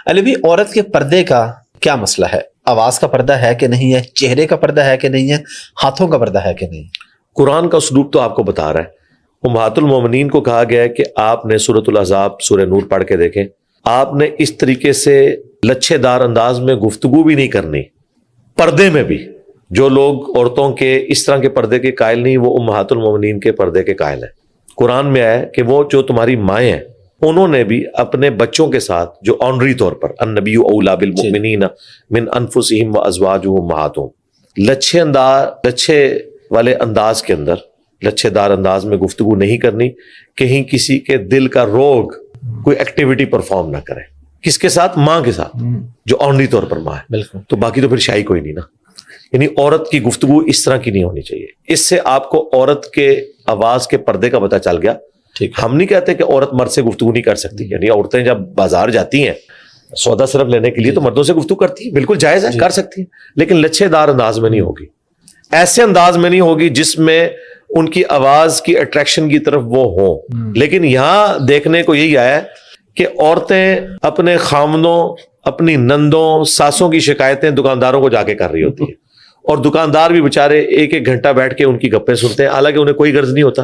علی بھی عورت کے پردے کا کیا مسئلہ ہے؟ آواز کا پردہ ہے کہ نہیں ہے، چہرے کا پردہ ہے کہ نہیں ہے، ہاتھوں کا پردہ ہے کہ نہیں؟ قرآن کا اسلوب تو آپ کو بتا رہا ہے. امہات المومنین کو کہا گیا ہے کہ آپ نے سورۃ الاحزاب سورہ نور پڑھ کے دیکھیں، آپ نے اس طریقے سے لچھے دار انداز میں گفتگو بھی نہیں کرنی. پردے میں بھی جو لوگ عورتوں کے اس طرح کے پردے کے قائل نہیں، وہ امہات المومنین کے پردے کے قائل ہیں. قرآن میں آیا کہ وہ جو تمہاری مائیں ہیں انہوں نے بھی اپنے بچوں کے ساتھ جو آنری طور پر النبی اولی بالمؤمنین من انفسہم وازواجہم امہاتہم، لچھے والے انداز کے اندر، لچھے دار انداز میں گفتگو نہیں کرنی. کہیں کسی کے دل کا روگ کوئی ایکٹیویٹی پرفارم نہ کرے. کس کے ساتھ؟ ماں کے ساتھ، جو آنری طور پر ماں ہے. بالکل. تو باقی تو پھر شاہی کوئی نہیں نا. یعنی عورت کی گفتگو اس طرح کی نہیں ہونی چاہیے. اس سے آپ کو عورت کے آواز کے پردے کا پتہ چل گیا. ہم نہیں کہتے کہ عورت مرد سے گفتگو نہیں کر سکتی. یعنی عورتیں جب بازار جاتی ہیں سودا صرف لینے کے لیے تو مردوں سے گفتگو کرتی ہیں، بالکل جائز ہے، کر سکتی ہیں، لیکن لچھے دار انداز میں نہیں ہوگی، ایسے انداز میں نہیں ہوگی جس میں ان کی آواز کی اٹریکشن کی طرف وہ ہوں. لیکن یہاں دیکھنے کو یہی آیا ہے کہ عورتیں اپنے خامنوں، اپنی نندوں، ساسوں کی شکایتیں دکانداروں کو جا کے کر رہی ہوتی ہیں، اور دکاندار بھی بےچارے ایک ایک گھنٹہ بیٹھ کے ان کی گپیں سنتے ہیں، حالانکہ انہیں کوئی غرض نہیں ہوتا،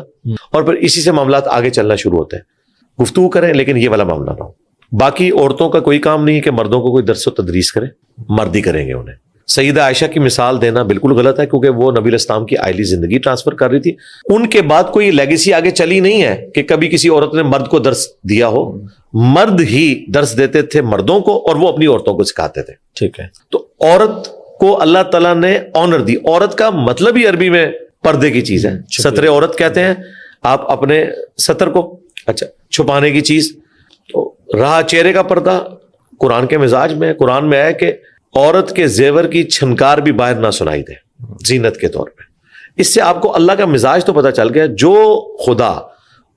اور پھر اسی سے معاملات آگے چلنا شروع ہوتے ہیں. گفتگو کریں لیکن یہ والا معاملہ نہ ہو. باقی عورتوں کا کوئی کام نہیں ہے کہ مردوں کو کوئی درس و تدریس کرے، مرد ہی کریں گے انہیں. سیدہ عائشہ کی مثال دینا بالکل غلط ہے، کیونکہ وہ نبی علیہ السلام کی آئلی زندگی ٹرانسفر کر رہی تھی. ان کے بعد کوئی لیگیسی آگے چلی نہیں ہے کہ کبھی کسی عورت نے مرد کو درس دیا ہو. مرد ہی درس دیتے تھے مردوں کو، اور وہ اپنی عورتوں کو سکھاتے تھے. ٹھیک ہے. تو عورت کو اللہ تعالیٰ نے آنر دی. عورت کا مطلب ہی عربی میں پردے کی چیز ہے. ستر عورت کہتے ہیں آپ اپنے ستر کو، اچھا چھپانے کی چیز. تو رہا چہرے کا پردہ، قرآن کے مزاج میں، قرآن میں ہے کہ عورت کے زیور کی چھنکار بھی باہر نہ سنائی دے زینت کے طور پہ. اس سے آپ کو اللہ کا مزاج تو پتہ چل گیا. جو خدا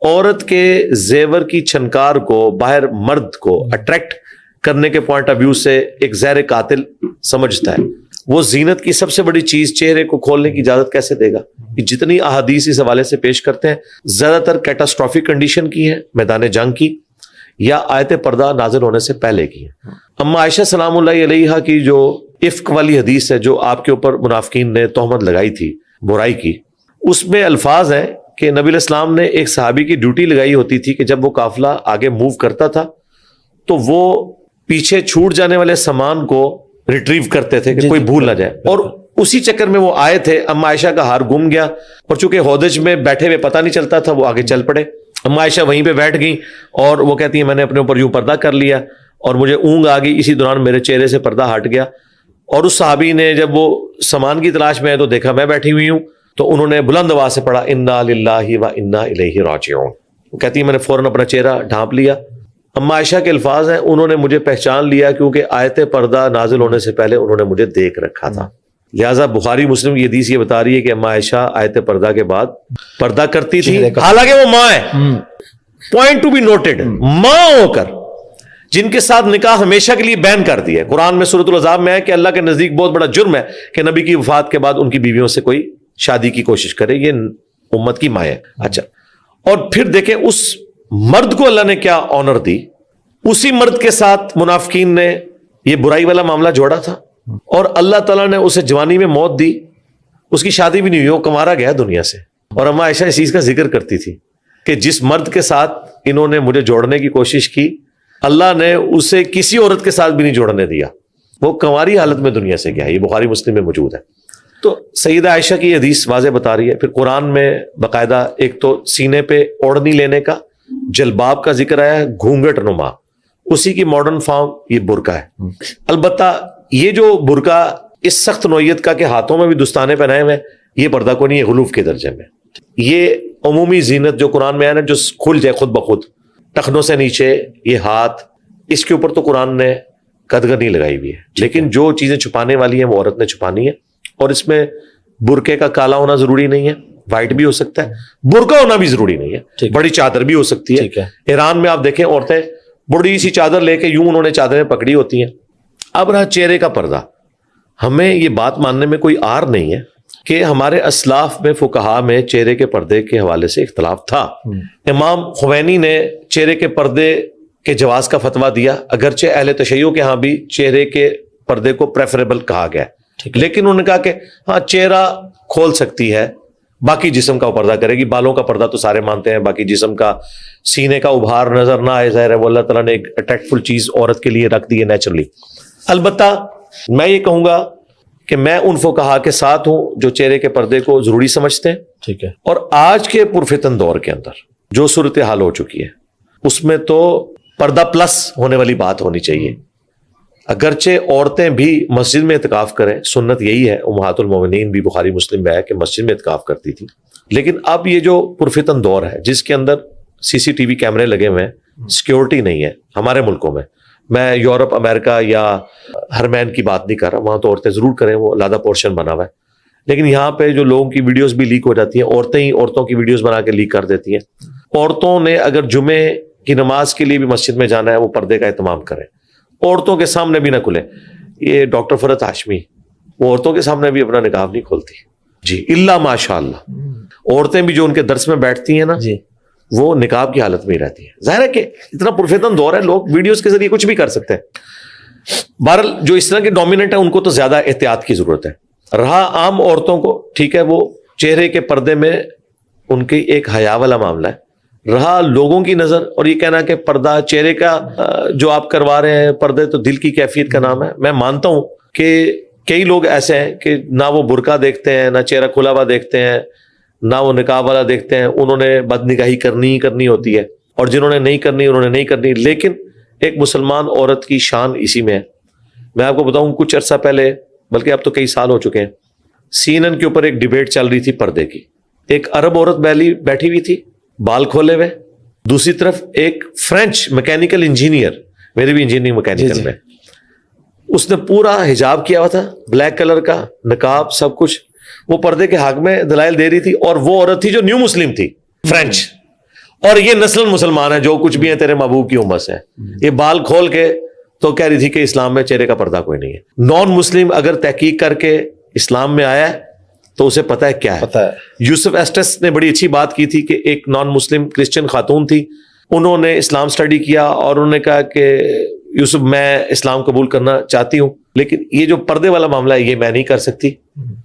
عورت کے زیور کی چھنکار کو باہر مرد کو اٹریکٹ کرنے کے پوائنٹ آف ویو سے ایک زہر قاتل سمجھتا ہے، وہ زینت کی سب سے بڑی چیز چہرے کو کھولنے کی اجازت کیسے دے گا؟ جتنی احادیث اس حوالے سے پیش کرتے ہیں زیادہ تر کیٹاسٹرافک کنڈیشن کی ہے، میدان جنگ کی، یا آیت پردہ نازل ہونے سے پہلے کی ہے. اما عائشہ سلام اللہ علیہا کی جو افک والی حدیث ہے، جو آپ کے اوپر منافقین نے تہمت لگائی تھی برائی کی، اس میں الفاظ ہیں کہ نبی علیہ السلام نے ایک صحابی کی ڈیوٹی لگائی ہوتی تھی کہ جب وہ قافلہ آگے موو کرتا تھا تو وہ پیچھے چھوٹ جانے والے سامان کو ریٹریو کرتے تھے کہ کوئی بھول نہ جائے. اور اسی چکر میں وہ آئے تھے. اما عائشہ کا ہار گم گیا، اور چونکہ ہودج میں بیٹھے ہوئے پتہ نہیں چلتا تھا، وہ آگے چل پڑے. اما عائشہ وہیں پہ بیٹھ گئیں اور وہ کہتی ہیں میں نے اپنے اوپر یوں پردہ کر لیا اور مجھے اونگ آ گئی. اسی دوران میرے چہرے سے پردہ ہٹ گیا، اور اس صحابی نے جب وہ سامان کی تلاش میں آئے تو دیکھا میں بیٹھی ہوئی ہوں، تو انہوں نے بلند آواز سے پڑھا انا للہ و انا الیہ راجعون. وہ کہتی ہیں میں نے فوراً اپنا چہرہ ڈھانپ لیا. اما عائشہ کے الفاظ ہیں انہوں نے مجھے پہچان لیا کیونکہ آیت پردہ نازل ہونے سے پہلے انہوں نے مجھے دیکھ رکھا تھا. لہٰذا بخاری مسلم کی حدیث یہ بتا رہی ہے کہ اما عائشہ آیت پردہ کے بعد پردہ کرتی تھی، حالانکہ وہ ماں ہے. پوائنٹ ٹو بی نوٹڈ، ماں ہو کر جن کے ساتھ نکاح ہمیشہ کے لیے بین کر دیا ہے. قرآن میں سورۃ الاحزاب میں ہے کہ اللہ کے نزدیک بہت بڑا جرم ہے کہ نبی کی وفات کے بعد ان کی بیویوں سے کوئی شادی کی کوشش کرے، یہ امت کی ماں ہے. اچھا، اور پھر دیکھیں اس مرد کو اللہ نے کیا آنر دی. اسی مرد کے ساتھ منافقین نے یہ برائی والا معاملہ جوڑا تھا، اور اللہ تعالیٰ نے اسے جوانی میں موت دی. اس کی شادی بھی نہیں ہوئی، وہ کمارا گیا دنیا سے. اور اما عائشہ اس چیز کا ذکر کرتی تھی کہ جس مرد کے ساتھ انہوں نے مجھے جوڑنے کی کوشش کی، اللہ نے اسے کسی عورت کے ساتھ بھی نہیں جوڑنے دیا، وہ کنواری حالت میں دنیا سے گیا. یہ بخاری مسلم میں موجود ہے. تو سیدہ عائشہ کی حدیث واضح بتا رہی ہے. پھر قرآن میں باقاعدہ ایک تو سینے پہ اوڑھنی لینے کا، جلباب کا ذکر آیا ہے، گھونگھٹ نما، اسی کی ماڈرن فارم یہ برقع ہے. البتہ یہ جو برقع اس سخت نوعیت کا کہ ہاتھوں میں بھی دستانے پہنائے ہوئے، یہ پردہ کو نہیں ہے، غلوف کے درجے میں. یہ عمومی زینت جو قرآن میں ہے نا، جو کھل جائے خود بخود ٹخنوں سے نیچے، یہ ہاتھ، اس کے اوپر تو قرآن نے قدغن نہیں لگائی ہوئی ہے. لیکن جو چیزیں چھپانے والی ہیں وہ عورت نے چھپانی ہے. اور اس میں برقعے کا کالا ہونا ضروری نہیں ہے، وائٹ بھی ہو سکتا ہے. برقع ہونا بھی ضروری نہیں ہے، بڑی چادر بھی ہو سکتی ہے. ایران میں آپ دیکھیں عورتیں بڑی سی چادر لے کے یوں انہوں نے چادریں پکڑی ہوتی ہیں. اب رہا چہرے کا پردہ، ہمیں یہ بات ماننے میں کوئی عار نہیں ہے کہ ہمارے اسلاف میں فقہا میں چہرے کے پردے کے حوالے سے اختلاف تھا. امام خمینی نے چہرے کے پردے کہ جواز کا فتویٰ دیا, اگرچہ اہل تشیع کے ہاں بھی چہرے کے پردے کو پریفریبل کہا گیا ہے, لیکن انہوں نے کہا کہ ہاں چہرہ کھول سکتی ہے, باقی جسم کا وہ پردہ کرے گی. بالوں کا پردہ تو سارے مانتے ہیں, باقی جسم کا, سینے کا ابھار نظر نہ آئے, ظاہر ہے وہ اللہ تعالیٰ نے ایک اٹریکٹفل چیز عورت کے لیے رکھ دی ہے نیچرلی. البتہ میں یہ کہوں گا کہ میں ان فقہا کے ساتھ ہوں جو چہرے کے پردے کو ضروری سمجھتے ہیں. ٹھیک ہے. اور آج کے پرفتن دور کے اندر جو صورتحال ہو چکی ہے اس میں تو پردہ پلس ہونے والی بات ہونی چاہیے. اگرچہ عورتیں بھی مسجد میں اعتکاف کریں, سنت یہی ہے, امہات المومنین بھی بخاری مسلم میں ہے کہ مسجد میں اعتکاف کرتی تھی. لیکن اب یہ جو پرفتن دور ہے جس کے اندر CCTV کیمرے لگے ہوئے ہیں, سیکیورٹی نہیں ہے ہمارے ملکوں میں. میں یورپ, امریکہ یا ہرمین کی بات نہیں کر رہا, وہاں تو عورتیں ضرور کریں, وہ علیحدہ پورشن بنا ہوا ہے. لیکن یہاں پہ جو لوگوں کی ویڈیوز بھی لیک ہو جاتی ہیں, عورتیں ہی عورتوں کی ویڈیوز بنا کے لیک کر دیتی ہیں. عورتوں نے اگر جمعے کی نماز کے لیے بھی مسجد میں جانا ہے وہ پردے کا اہتمام کریں, عورتوں کے سامنے بھی نہ کھلے. یہ ڈاکٹر فرحت ہاشمی, وہ عورتوں کے سامنے بھی اپنا نقاب نہیں کھولتی جی, الا ماشاء اللہ. عورتیں بھی جو ان کے درس میں بیٹھتی ہیں نا جی, وہ نقاب کی حالت میں ہی رہتی ہے. ظاہر ہے کہ اتنا پرفتن دور ہے, لوگ ویڈیوز کے ذریعے کچھ بھی کر سکتے ہیں. بہرحال جو اس طرح کے ڈومیننٹ ہیں ان کو تو زیادہ احتیاط کی ضرورت ہے. رہا عام عورتوں کو, ٹھیک ہے, وہ چہرے کے پردے میں ان کی ایک حیا والا معاملہ ہے. رہا لوگوں کی نظر اور یہ کہنا کہ پردہ چہرے کا جو آپ کروا رہے ہیں پردے تو دل کی کیفیت کا نام ہے. میں مانتا ہوں کہ کئی لوگ ایسے ہیں کہ نہ وہ برقع دیکھتے ہیں, نہ چہرہ کھلا ہوا دیکھتے ہیں, نہ وہ نقاب والا دیکھتے ہیں. انہوں نے بد نگاہی کرنی ہی کرنی ہوتی ہے, اور جنہوں نے نہیں کرنی انہوں نے نہیں کرنی. لیکن ایک مسلمان عورت کی شان اسی میں ہے. میں آپ کو بتاؤں, کچھ عرصہ پہلے, بلکہ اب تو کئی سال ہو چکے ہیں, CNN کے اوپر ایک ڈیبیٹ چل رہی تھی پردے کی. ایک عرب عورت بیٹھی ہوئی تھی, بال کھولے ہوئے, دوسری طرف ایک فرینچ میکینیکل انجینئر, میری بھی انجینئرنگ میکینیکل میں, اس نے پورا حجاب کیا ہوا تھا, بلیک کلر کا نقاب, سب کچھ. وہ پردے کے حق میں دلائل دے رہی تھی, اور وہ عورت تھی جو نیو مسلم تھی, فرینچ, اور یہ نسل مسلمان ہے, جو کچھ بھی ہے تیرے محبوب کی امت سے. یہ بال کھول کے تو کہہ رہی تھی کہ اسلام میں چہرے کا پردہ کوئی نہیں ہے. نان مسلم اگر تحقیق کر کے اسلام میں آیا ہے تو اسے پتہ ہے کیا ہے. یوسف ایسٹس نے بڑی اچھی بات کی تھی کہ ایک نان مسلم کرسچن خاتون تھی, انہوں نے اسلام سٹڈی کیا اور انہوں نے کہا کہ یوسف میں اسلام قبول کرنا چاہتی ہوں, لیکن یہ جو پردے والا معاملہ ہے یہ میں نہیں کر سکتی.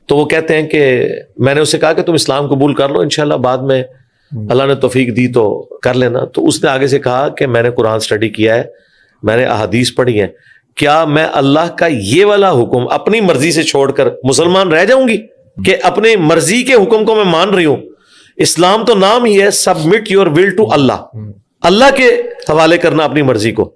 تو وہ کہتے ہیں کہ میں نے اسے کہا کہ تم اسلام قبول کر لو, انشاءاللہ بعد میں اللہ نے توفیق دی تو کر لینا. تو اس نے آگے سے کہا کہ میں نے قرآن سٹڈی کیا ہے, میں نے احادیث پڑھی ہیں, کیا میں اللہ کا یہ والا حکم اپنی مرضی سے چھوڑ کر مسلمان رہ جاؤں گی کہ اپنی مرضی کے حکم کو میں مان رہی ہوں. اسلام تو نام ہی ہے, سبمٹ یور ول ٹو اللہ, اللہ کے حوالے کرنا اپنی مرضی کو.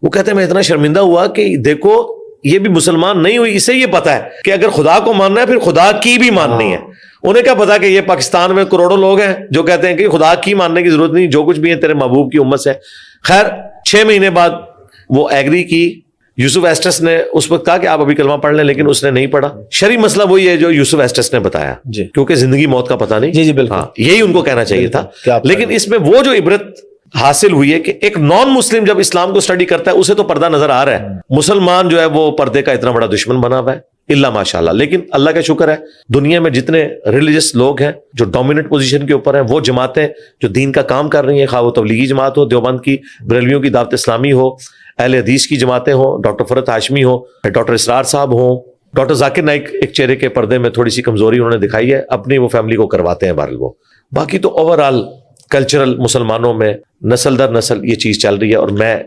وہ کہتے ہیں میں اتنا شرمندہ ہوا کہ دیکھو یہ بھی مسلمان نہیں ہوئی, اسے یہ پتا ہے کہ اگر خدا کو ماننا ہے پھر خدا کی بھی ماننی ہے. انہیں کیا پتا کہ یہ پاکستان میں کروڑوں لوگ ہیں جو کہتے ہیں کہ خدا کی ماننے کی ضرورت نہیں, جو کچھ بھی ہے تیرے محبوب کی امت سے. خیر 6 مہینے بعد وہ ایگری کی. یوسف ایسٹس نے اس وقت کہا کہ آپ ابھی کلمہ پڑھ لیں, لیکن اس نے نہیں پڑھا. شرعی مسئلہ وہی ہے جو یوسف ایسٹس نے بتایا, کیونکہ زندگی موت کا پتہ نہیں. جی بالکل, یہی ان کو کہنا چاہیے تھا. لیکن اس میں وہ جو عبرت حاصل ہوئی ہے کہ ایک نان مسلم جب اسلام کو سٹڈی کرتا ہے اسے تو پردہ نظر آ رہا ہے, مسلمان جو ہے وہ پردے کا اتنا بڑا دشمن بنا ہوا ہے, اللہ ماشاءاللہ. لیکن اللہ کا شکر ہے دنیا میں جتنے ریلیجس لوگ ہیں جو ڈومیننٹ پوزیشن کے اوپر ہیں, وہ جماعتیں جو دین کا کام کر رہی ہیں, خواہ وہ تبلیغی جماعت ہو, دیوبند کی, بریلویوں کی دعوت اسلامی ہو, اہل حدیث کی جماعتیں ہوں, ڈاکٹر فرحت ہاشمی ہو, ڈاکٹر اسرار صاحب ہوں, ڈاکٹر ذاکر نائک ایک چہرے کے پردے میں تھوڑی سی کمزوری انہوں نے دکھائی ہے, اپنی وہ فیملی کو کرواتے ہیں بہرحال وہ. باقی تو اوور آل کلچرل مسلمانوں میں نسل در نسل یہ چیز چل رہی ہے, اور میں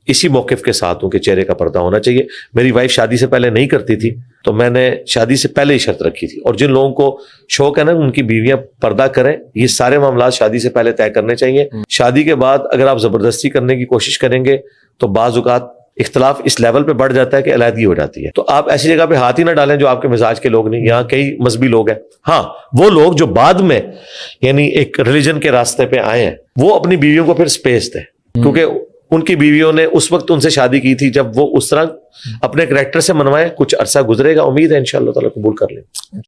اسی موقف کے ساتھ ہوں کہ چہرے کا پردہ ہونا چاہیے. میری وائف شادی سے پہلے نہیں کرتی تھی, تو میں نے شادی سے پہلے ہی شرط رکھی تھی. اور جن لوگوں کو شوق ہے نا ان کی بیویاں پردہ کریں, یہ سارے معاملات شادی سے پہلے طے کرنے چاہیے. شادی کے بعد اگر آپ زبردستی کرنے کی کوشش کریں گے تو بعض اوقات اختلاف اس لیول پہ بڑھ جاتا ہے کہ علیحدگی ہو جاتی ہے. تو آپ ایسی جگہ پہ ہاتھ ہی نہ ڈالیں جو آپ کے مزاج کے لوگ نہیں. یہاں کئی مذہبی لوگ ہیں, ہاں وہ لوگ جو بعد میں یعنی ایک ریلیجن کے راستے پہ آئے ہیں وہ اپنی بیویوں کو پھر سپیس دیں, کیونکہ ان کی بیویوں نے اس وقت ان سے شادی کی تھی جب وہ اس طرح اپنے کریکٹر سے منوائیں. کچھ عرصہ گزرے گا, امید ہے انشاءاللہ تعالیٰ قبول کر لیں.